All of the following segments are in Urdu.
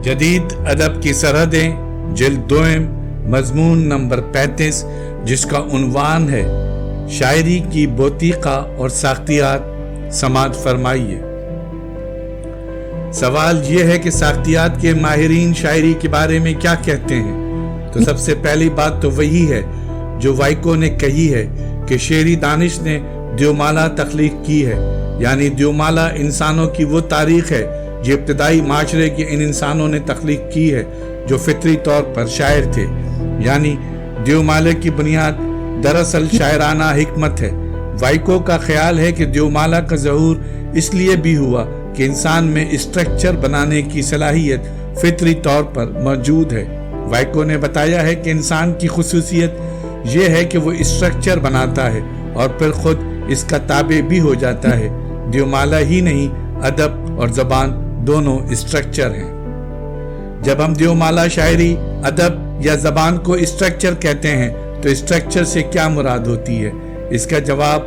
جدید ادب کی سرحدیں جلد دوئم مضمون نمبر 35 جس کا عنوان ہے شاعری کی بوتیقہ اور ساختیات سماعت فرمائیے۔ سوال یہ ہے کہ ساختیات کے ماہرین شاعری کے بارے میں کیا کہتے ہیں؟ تو سب سے پہلی بات تو وہی ہے جو وائکو نے کہی ہے کہ شعری دانش نے دیومالا تخلیق کی ہے، یعنی دیومالا انسانوں کی وہ تاریخ ہے جو ابتدائی معاشرے کے ان انسانوں نے تخلیق کی ہے جو فطری طور پر شاعر تھے، یعنی دیومالے کی بنیاد دراصل شاعرانہ حکمت ہے۔ وائکو کا خیال ہے کہ دیومالا کا ظہور اس لیے بھی ہوا کہ انسان میں اسٹرکچر بنانے کی صلاحیت فطری طور پر موجود ہے۔ وائکو نے بتایا ہے کہ انسان کی خصوصیت یہ ہے کہ وہ اسٹرکچر بناتا ہے اور پھر خود اس کا تابع بھی ہو جاتا ہے۔ دیومالا ہی نہیں، ادب اور زبان دونوں اسٹرکچر ہیں۔ جب ہم دیومالا شاعری، ادب یا زبان کو اسٹرکچر کہتے ہیں تو اسٹرکچر سے کیا مراد ہوتی ہے؟ اس کا جواب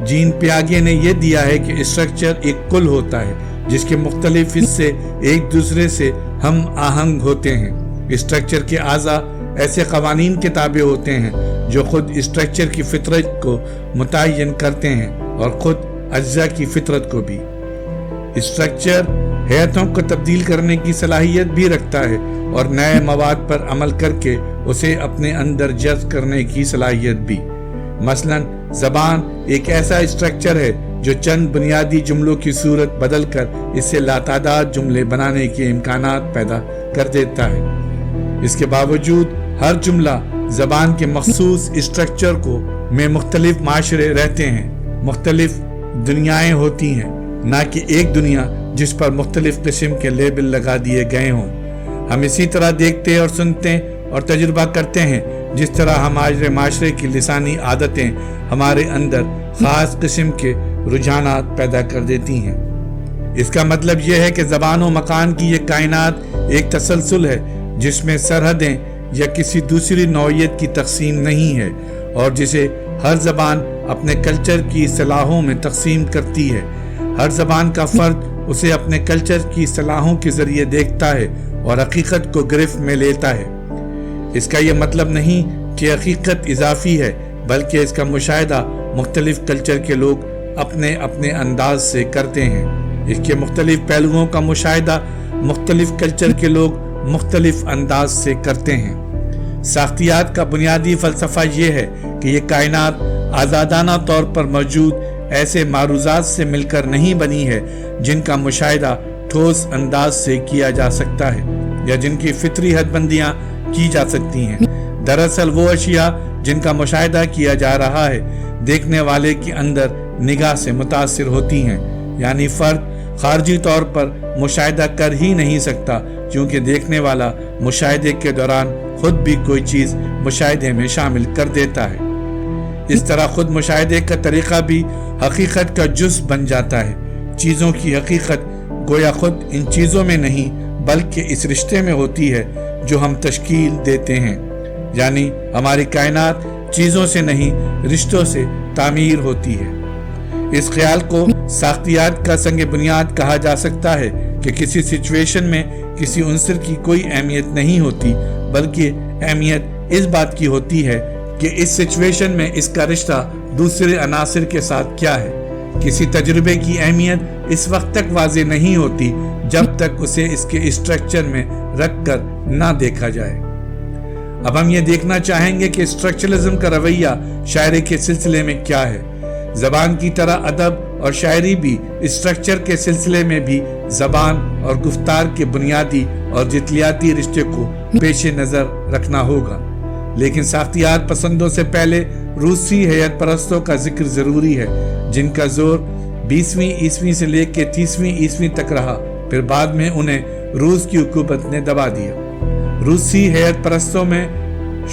جین پیاگے نے یہ دیا ہے کہ اسٹرکچر ایک کل ہوتا ہے جس کے مختلف حصے ایک دوسرے سے ہم آہنگ ہوتے ہیں۔ اسٹرکچر کے اعضاء ایسے قوانین کے تابع ہوتے ہیں جو خود اسٹرکچر کی فطرت کو متعین کرتے ہیں اور خود اجزاء کی فطرت کو بھی۔ اسٹرکچر ہیئتوں کو تبدیل کرنے کی صلاحیت بھی رکھتا ہے اور نئے مواد پر عمل کر کے اسے اپنے اندر جذب کرنے کی صلاحیت بھی۔ مثلا زبان ایک ایسا اسٹرکچر ہے جو چند بنیادی جملوں کی صورت بدل کر اس سے لاتعداد جملے بنانے کے امکانات پیدا کر دیتا ہے۔ اس کے باوجود ہر جملہ زبان کے مخصوص اسٹرکچر کو میں مختلف معاشرے رہتے ہیں، مختلف دنیائیں ہوتی ہیں، نہ کہ ایک دنیا جس پر مختلف قسم کے لیبل لگا دیے گئے ہوں۔ ہم اسی طرح دیکھتے اور سنتے اور تجربہ کرتے ہیں جس طرح ہمارے معاشرے کی لسانی عادتیں ہمارے اندر خاص قسم کے رجحانات پیدا کر دیتی ہیں۔ اس کا مطلب یہ ہے کہ زبان و مکان کی یہ کائنات ایک تسلسل ہے جس میں سرحدیں یا کسی دوسری نوعیت کی تقسیم نہیں ہے اور جسے ہر زبان اپنے کلچر کی اصطلاحوں میں تقسیم کرتی ہے۔ ہر زبان کا فرد اسے اپنے کلچر کی اصطلاحوں کے ذریعے دیکھتا ہے اور حقیقت کو گرفت میں لیتا ہے۔ اس کا یہ مطلب نہیں کہ حقیقت اضافی ہے، بلکہ اس کا مشاہدہ مختلف کلچر کے لوگ اپنے اپنے انداز سے کرتے ہیں۔ اس کے مختلف پہلوؤں کا مشاہدہ مختلف کلچر کے لوگ مختلف انداز سے کرتے ہیں۔ ساختیات کا بنیادی فلسفہ یہ ہے کہ یہ کائنات آزادانہ طور پر موجود ایسے معروضات سے مل کر نہیں بنی ہے جن کا مشاہدہ ٹھوس انداز سے کیا جا سکتا ہے یا جن کی فطری حد بندیاں کی جا سکتی ہیں۔ دراصل وہ اشیاء جن کا مشاہدہ کیا جا رہا ہے دیکھنے والے کے اندر نگاہ سے متاثر ہوتی ہیں، یعنی فرد خارجی طور پر مشاہدہ کر ہی نہیں سکتا کیونکہ دیکھنے والا مشاہدے کے دوران خود بھی کوئی چیز مشاہدے میں شامل کر دیتا ہے۔ اس طرح خود مشاہدے کا طریقہ بھی حقیقت کا جز بن جاتا ہے۔ چیزوں کی حقیقت گویا خود ان چیزوں میں نہیں بلکہ اس رشتے میں ہوتی ہے جو ہم تشکیل دیتے ہیں، یعنی ہماری کائنات چیزوں سے نہیں رشتوں سے تعمیر ہوتی ہے۔ اس خیال کو ساختیات کا سنگ بنیاد کہا جا سکتا ہے کہ کسی سچویشن میں کسی عنصر کی کوئی اہمیت نہیں ہوتی بلکہ اہمیت اس بات کی ہوتی ہے کہ اس سچویشن میں اس کا رشتہ دوسرے عناصر کے ساتھ کیا ہے۔ کسی تجربے کی اہمیت اس وقت تک واضح نہیں ہوتی جب تک اسے اس کے اسٹرکچر میں رکھ کر نہ دیکھا جائے۔ اب ہم یہ دیکھنا چاہیں گے کہ اسٹرکچرلزم کا رویہ شاعری کے سلسلے میں کیا ہے۔ زبان کی طرح ادب اور شاعری بھی اسٹرکچر کے سلسلے میں بھی زبان اور گفتار کے بنیادی اور جتلیاتی رشتے کو پیش نظر رکھنا ہوگا، لیکن ساختیات پسندوں سے پہلے روسی ہیئت پرستوں کا ذکر ضروری ہے جن کا زور 20ویں عیسوی سے لے کے 30ویں عیسوی تک رہا، پھر بعد میں انہیں روس کی حکومت نے دبا دیا۔ روسی ہیئت پرستوں میں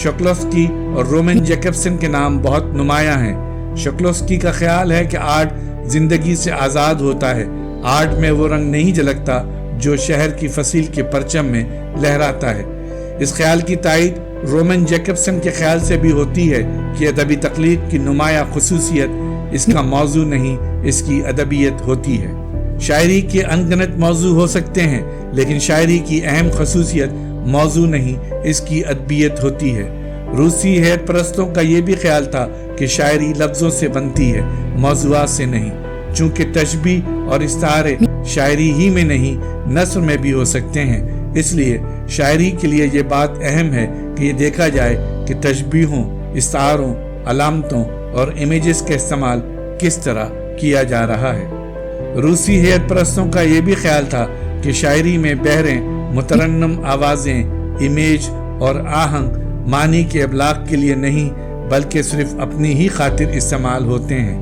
شکلوسکی اور رومن جیکبسن کے نام بہت نمایاں ہیں۔ شکلوسکی کا خیال ہے کہ آرٹ زندگی سے آزاد ہوتا ہے، آرٹ میں وہ رنگ نہیں جھلکتا جو شہر کی فصیل کے پرچم میں لہراتا ہے۔ اس خیال کی تائید رومن جیکبسن کے خیال سے بھی ہوتی ہے کہ ادبی تخلیق کی نمایاں خصوصیت اس کا موضوع نہیں، اس کی ادبیت ہوتی ہے۔ شاعری کے انگنت موضوع ہو سکتے ہیں لیکن شاعری کی اہم خصوصیت موضوع نہیں، اس کی ادبیت ہوتی ہے۔ روسی حیرت پرستوں کا یہ بھی خیال تھا کہ شاعری لفظوں سے بنتی ہے، موضوعات سے نہیں، چونکہ تشبیہ اور استعارے شاعری ہی میں نہیں نثر میں بھی ہو سکتے ہیں۔ اس لیے شاعری کے لیے یہ بات اہم ہے کہ یہ دیکھا جائے کہ تشبیہوں، استعاروں، علامتوں اور امیجز کا استعمال کس طرح کیا جا رہا ہے۔ روسی حیرت پرستوں کا یہ بھی خیال تھا کہ شاعری میں بحریں، مترنم آوازیں، امیج اور آہنگ معنی کے ابلاغ کے لیے نہیں بلکہ صرف اپنی ہی خاطر استعمال ہوتے ہیں۔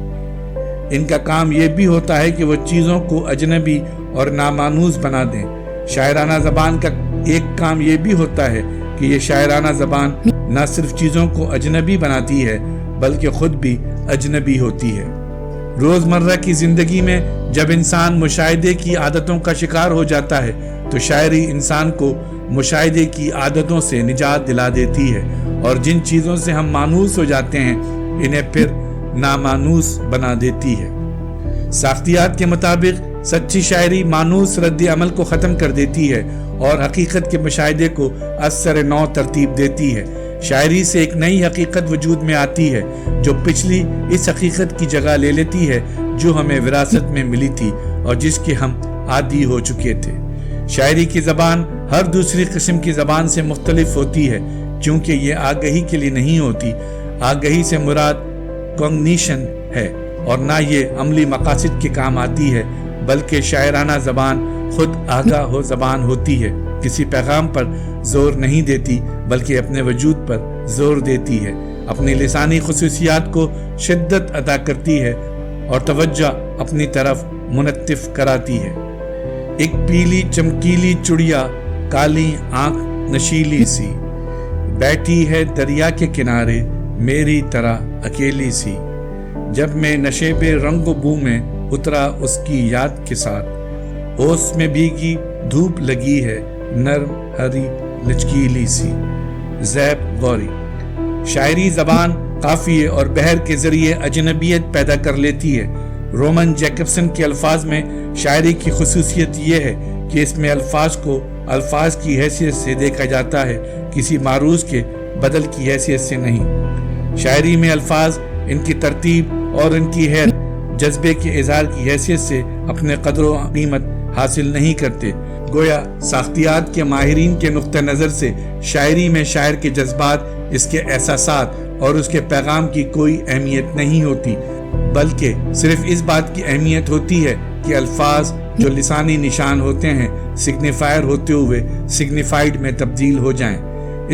ان کا کام یہ بھی ہوتا ہے کہ وہ چیزوں کو اجنبی اور نامانوس بنا دیں۔ شاعرانہ زبان کا ایک کام یہ بھی ہوتا ہے کہ یہ شاعرانہ زبان نہ صرف چیزوں کو اجنبی بناتی ہے بلکہ خود بھی اجنبی ہوتی ہے۔ روزمرہ کی زندگی میں جب انسان مشاہدے کی عادتوں کا شکار ہو جاتا ہے تو شاعری انسان کو مشاہدے کی عادتوں سے نجات دلا دیتی ہے، اور جن چیزوں سے ہم مانوس ہو جاتے ہیں انہیں پھر نامانوس بنا دیتی ہے۔ ساختیات کے مطابق سچی شاعری مانوس رد عمل کو ختم کر دیتی ہے اور حقیقت کے مشاہدے کو اثر نو ترتیب دیتی ہے۔ شاعری سے ایک نئی حقیقت وجود میں آتی ہے جو پچھلی اس حقیقت کی جگہ لے لیتی ہے جو ہمیں وراثت میں ملی تھی اور جس کے ہم عادی ہو چکے تھے۔ شاعری کی زبان ہر دوسری قسم کی زبان سے مختلف ہوتی ہے کیونکہ یہ آگہی کے لیے نہیں ہوتی۔ آگہی سے مراد کوگنیشن ہے اور نہ یہ عملی مقاصد کے کام آتی ہے، بلکہ شاعرانہ زبان خود آگاہ ہو زبان ہوتی ہے، کسی پیغام پر زور نہیں دیتی بلکہ اپنے وجود پر زور دیتی ہے، اپنی لسانی خصوصیات کو شدت عطا کرتی ہے اور توجہ اپنی طرف منتف کراتی ہے۔ ایک پیلی چمکیلی چڑیا کالی آنکھ نشیلی سی بیٹھی ہے دریا کے کنارے میری طرح اکیلی سی، جب میں نشیب رنگ و بو میں اترا اس کی یاد کے ساتھ، اوس میں بھیگی دھوپ لگی ہے نرم ہری لچکیلی سی۔ زیب غوری۔ شاعری زبان قافیے اور بحر کے ذریعے اجنبیت پیدا کر لیتی ہے۔ رومن جیکبسن کے الفاظ میں شاعری کی خصوصیت یہ ہے کہ اس میں الفاظ کو الفاظ کی حیثیت سے دیکھا جاتا ہے، کسی معروض کے بدل کی حیثیت سے نہیں۔ شاعری میں الفاظ ان کی ترتیب اور ان کی حیرت جذبے کے اظہار کی حیثیت سے اپنے قدر و قیمت حاصل نہیں کرتے۔ گویا ساختیات کے ماہرین کے نقطہ نظر سے شاعری میں شاعر کے جذبات، اس کے احساسات اور اس کے پیغام کی کوئی اہمیت نہیں ہوتی، بلکہ صرف اس بات کی اہمیت ہوتی ہے کہ الفاظ جو لسانی نشان ہوتے ہیں سگنیفائر ہوتے ہوئے سگنیفائیڈ میں تبدیل ہو جائیں۔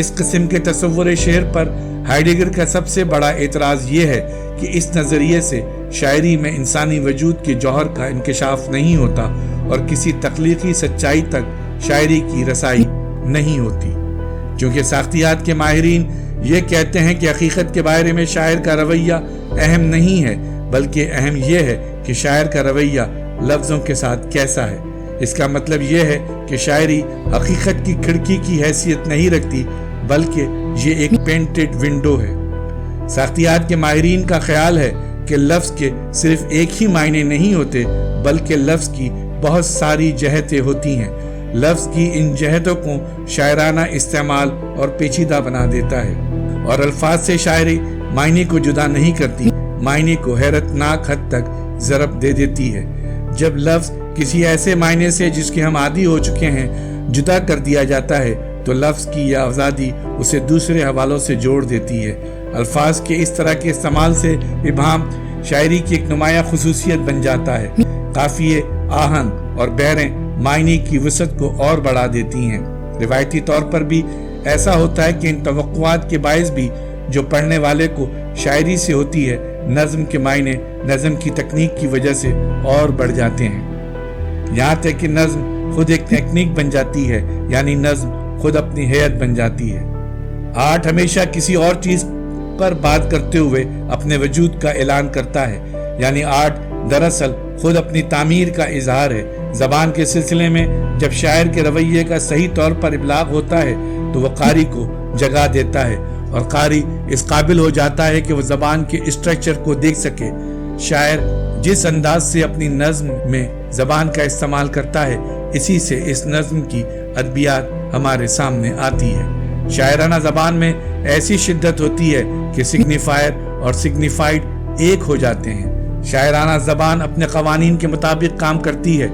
اس قسم کے تصور شعر پر ہائیڈگر کا سب سے بڑا اعتراض یہ ہے کہ اس نظریے سے شاعری میں انسانی وجود کے جوہر کا انکشاف نہیں ہوتا اور کسی تخلیقی سچائی تک شاعری کی رسائی نہیں ہوتی، کیونکہ ساختیات کے ماہرین یہ کہتے ہیں کہ حقیقت کے بارے میں شاعر کا رویہ اہم نہیں ہے، بلکہ اہم یہ ہے کہ شاعر کا رویہ لفظوں کے ساتھ کیسا ہے۔ اس کا مطلب یہ ہے کہ شاعری حقیقت کی کھڑکی کی حیثیت نہیں رکھتی، بلکہ یہ ایک پینٹڈ ونڈو ہے۔ ساختیات کے ماہرین کا خیال ہے کہ لفظ کے صرف ایک ہی معنی نہیں ہوتے، بلکہ لفظ کی بہت ساری جہتیں ہوتی ہیں۔ لفظ کی ان جہتوں کو شاعرانہ استعمال اور پیچیدہ بنا دیتا ہے، اور الفاظ سے شاعری معنی کو جدا نہیں کرتی، معنی کو حیرت ناک حد تک ضرب دے دیتی ہے۔ جب لفظ کسی ایسے معنی سے جس کے ہم عادی ہو چکے ہیں جدا کر دیا جاتا ہے تو لفظ کی یہ آزادی اسے دوسرے حوالوں سے جوڑ دیتی ہے۔ الفاظ کے اس طرح کے استعمال سے ابہام شاعری کی ایک نمایاں خصوصیت بن جاتا ہے۔ قافیے، آہنگ اور بحریں معنی کی وسعت کو اور بڑھا دیتی ہیں۔ روایتی طور پر بھی ایسا ہوتا ہے کہ ان توقعات کے باعث بھی جو پڑھنے والے کو شاعری سے ہوتی ہے، نظم کے معنی نظم کی تکنیک کی وجہ سے اور بڑھ جاتے ہیں، یہاں تک کہ نظم خود ایک تکنیک بن جاتی ہے، یعنی نظم خود اپنی حیت بن جاتی ہے۔ آرٹ ہمیشہ کسی اور چیز پر بات کرتے ہوئے اپنے وجود کا اعلان کرتا ہے، یعنی آرٹ دراصل خود اپنی تعمیر کا اظہار ہے۔ زبان کے سلسلے میں جب شاعر کے رویے کا صحیح طور پر ابلاغ ہوتا ہے تو وہ قاری کو جگہ دیتا ہے، اور قاری اس قابل ہو جاتا ہے کہ وہ زبان کے اسٹرکچر کو دیکھ سکے۔ شاعر جس انداز سے اپنی نظم میں زبان کا استعمال کرتا ہے، اسی سے اس نظم کی ادبیات ہمارے سامنے آتی ہے۔ شاعرانہ زبان میں ایسی شدت ہوتی ہے کہ سگنیفائر اور سگنیفائڈ ایک ہو جاتے ہیں۔ شاعرانہ زبان اپنے قوانین کے مطابق کام کرتی ہے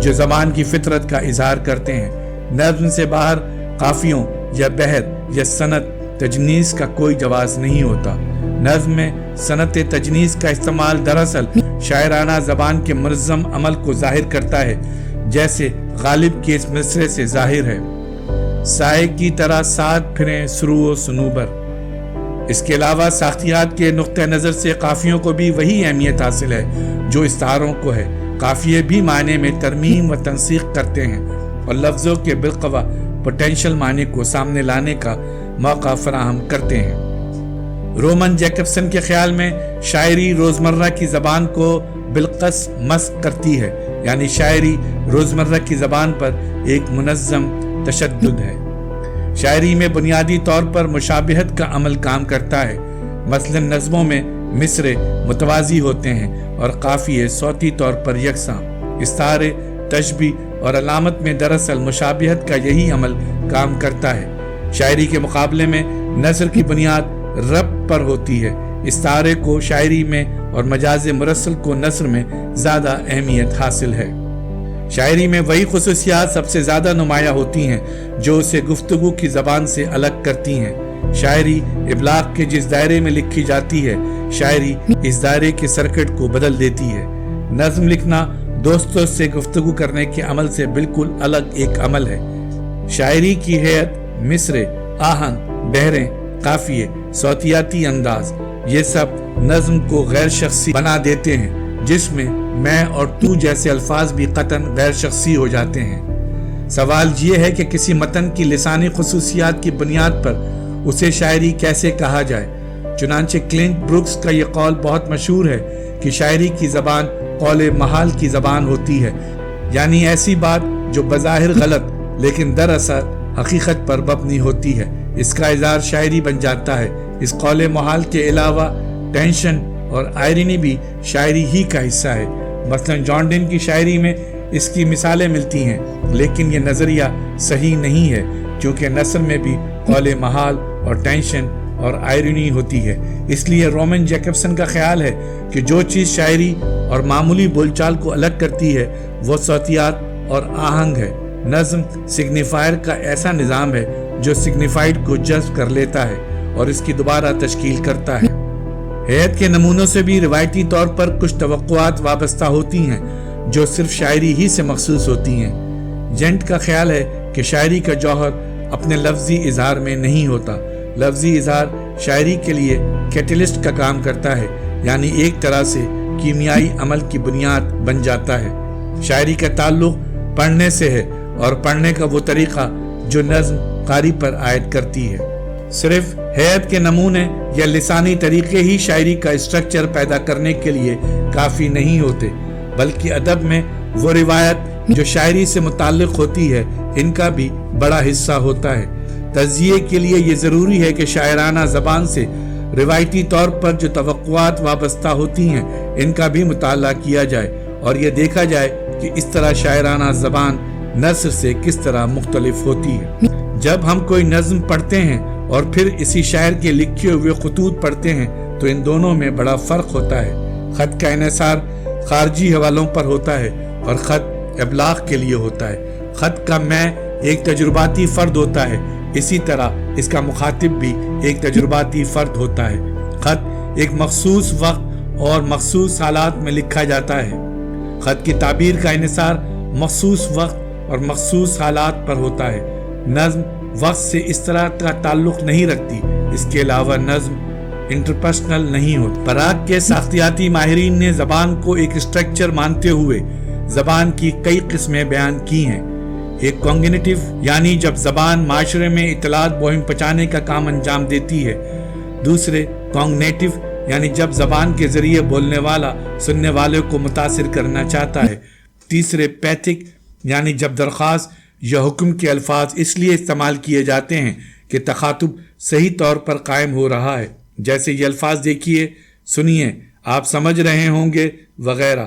جو زبان کی فطرت کا اظہار کرتے ہیں۔ نظم سے باہر قافیوں یا بحر یا صنعت تجنیس کا کوئی جواز نہیں ہوتا۔ نظم میں صنعت تجنیس کا استعمال دراصل شاعرانہ زبان کے منظم عمل کو ظاہر کرتا ہے، جیسے غالب کے اس مصرعے سے ظاہر ہے، سائے کی طرح ساتھ پھریں سرو و صنوبر۔ اس کے علاوہ ساختیات کے نقطہ نظر سے قافیوں کو بھی وہی اہمیت حاصل ہے جو استعاروں کو ہے۔ قافیے بھی معنی میں ترمیم و تنسیق کرتے ہیں اور لفظوں کے بالقوہ پوٹینشل معنی کو سامنے لانے کا موقع فراہم کرتے ہیں۔ رومن جیکبسن کے خیال میں شاعری روزمرہ کی زبان کو بالقص مسخ کرتی ہے، یعنی شاعری روزمرہ کی زبان پر ایک منظم تشدد ہے۔ شاعری میں بنیادی طور پر مشابہت کا عمل کام کرتا ہے، مثلا نظموں میں مصرے متوازی ہوتے ہیں اور قافیے صوتی طور پر یکساں۔ استعارے، تشبیہ اور علامت میں دراصل مشابہت کا یہی عمل کام کرتا ہے۔ شاعری کے مقابلے میں نثر کی بنیاد ربط پر ہوتی ہے۔ استعارے کو شاعری میں اور مجاز مرسل کو نثر میں زیادہ اہمیت حاصل ہے۔ شاعری میں وہی خصوصیات سب سے زیادہ نمایاں ہوتی ہیں جو اسے گفتگو کی زبان سے الگ کرتی ہیں۔ شاعری ابلاغ کے جس دائرے میں لکھی جاتی ہے، شاعری اس دائرے کے سرکٹ کو بدل دیتی ہے۔ نظم لکھنا دوستوں سے گفتگو کرنے کے عمل سے بالکل الگ ایک عمل ہے۔ شاعری کی ہیئت، مصرے، آہنگ، بحریں، قافیے، صوتیاتی انداز، یہ سب نظم کو غیر شخصی بنا دیتے ہیں، جس میں میں اور تو جیسے الفاظ بھی قطعاً غیر شخصی ہو جاتے ہیں۔ سوال یہ ہے کہ کسی متن کی لسانی خصوصیات کی بنیاد پر اسے شاعری کیسے کہا جائے۔ چنانچہ کلنٹ بروکس کا یہ قول بہت مشہور ہے کہ شاعری کی زبان قول محال کی زبان ہوتی ہے، یعنی ایسی بات جو بظاہر غلط لیکن دراصل حقیقت پر مبنی ہوتی ہے، اس کا اظہار شاعری بن جاتا ہے۔ اس قول محال کے علاوہ ٹینشن اور آئرنی بھی شاعری ہی کا حصہ ہے۔ مثلا جان ڈن کی شاعری میں اس کی مثالیں ملتی ہیں، لیکن یہ نظریہ صحیح نہیں ہے کیونکہ نثر میں بھی قول محال اور ٹینشن اور آئرنی ہوتی ہے۔ اس لیے رومن جیکبسن کا خیال ہے کہ جو چیز شاعری اور معمولی بول چال کو الگ کرتی ہے وہ صوتیات اور آہنگ ہے۔ نظم سگنیفائر کا ایسا نظام ہے جو سگنیفائڈ کو جذب کر لیتا ہے اور اس کی دوبارہ تشکیل کرتا ہے۔ ہیئت کے نمونوں سے بھی روایتی طور پر کچھ توقعات وابستہ ہوتی ہیں جو صرف شاعری ہی سے مخصوص ہوتی ہیں۔ جینٹ کا خیال ہے کہ شاعری کا جوہر اپنے لفظی اظہار میں نہیں ہوتا۔ لفظی اظہار شاعری کے لیے کیٹلسٹ کا کام کرتا ہے، یعنی ایک طرح سے کیمیائی عمل کی بنیاد بن جاتا ہے۔ شاعری کا تعلق پڑھنے سے ہے اور پڑھنے کا وہ طریقہ جو نظم قاری پر عائد کرتی ہے۔ صرف ہیئت کے نمونے یا لسانی طریقے ہی شاعری کا اسٹرکچر پیدا کرنے کے لیے کافی نہیں ہوتے، بلکہ ادب میں وہ روایت جو شاعری سے متعلق ہوتی ہے ان کا بھی بڑا حصہ ہوتا ہے۔ تجزیے کے لیے یہ ضروری ہے کہ شاعرانہ زبان سے روایتی طور پر جو توقعات وابستہ ہوتی ہیں ان کا بھی مطالعہ کیا جائے اور یہ دیکھا جائے کہ اس طرح شاعرانہ زبان نثر سے کس طرح مختلف ہوتی ہے۔ جب ہم کوئی نظم پڑھتے ہیں اور پھر اسی شاعر کے لکھے ہوئے خطوط پڑھتے ہیں تو ان دونوں میں بڑا فرق ہوتا ہے۔ خط کا انحصار خارجی حوالوں پر ہوتا ہے اور خط ابلاغ کے لیے ہوتا ہے۔ خط کا میں ایک تجرباتی فرد ہوتا ہے، اسی طرح اس کا مخاطب بھی ایک تجرباتی فرد ہوتا ہے۔ خط ایک مخصوص وقت اور مخصوص حالات میں لکھا جاتا ہے۔ خط کی تعبیر کا انحصار مخصوص وقت اور مخصوص حالات پر ہوتا ہے۔ نظم وقت سے اس طرح کا تعلق نہیں رکھتی۔ اس کے علاوہ نظم انٹرپرسنل نہیں ہوتی۔ پراگ کے ساختیاتی ماہرین نے زبان کو ایک اسٹرکچر مانتے ہوئے زبان کی کئی قسمیں بیان کی ہیں۔ ایک کانگنیٹو یعنی جب زبان معاشرے میں اطلاعات مہم پہنچانے کا کام انجام دیتی ہے۔ دوسرے کانگنیٹو یعنی جب زبان کے ذریعے بولنے والا سننے والے کو متاثر کرنا چاہتا ہے۔ تیسرے پیتھک یعنی جب درخواست یا حکم کے الفاظ اس لیے استعمال کیے جاتے ہیں کہ تخاطب صحیح طور پر قائم ہو رہا ہے، جیسے یہ الفاظ دیکھیے، سنیے، آپ سمجھ رہے ہوں گے وغیرہ۔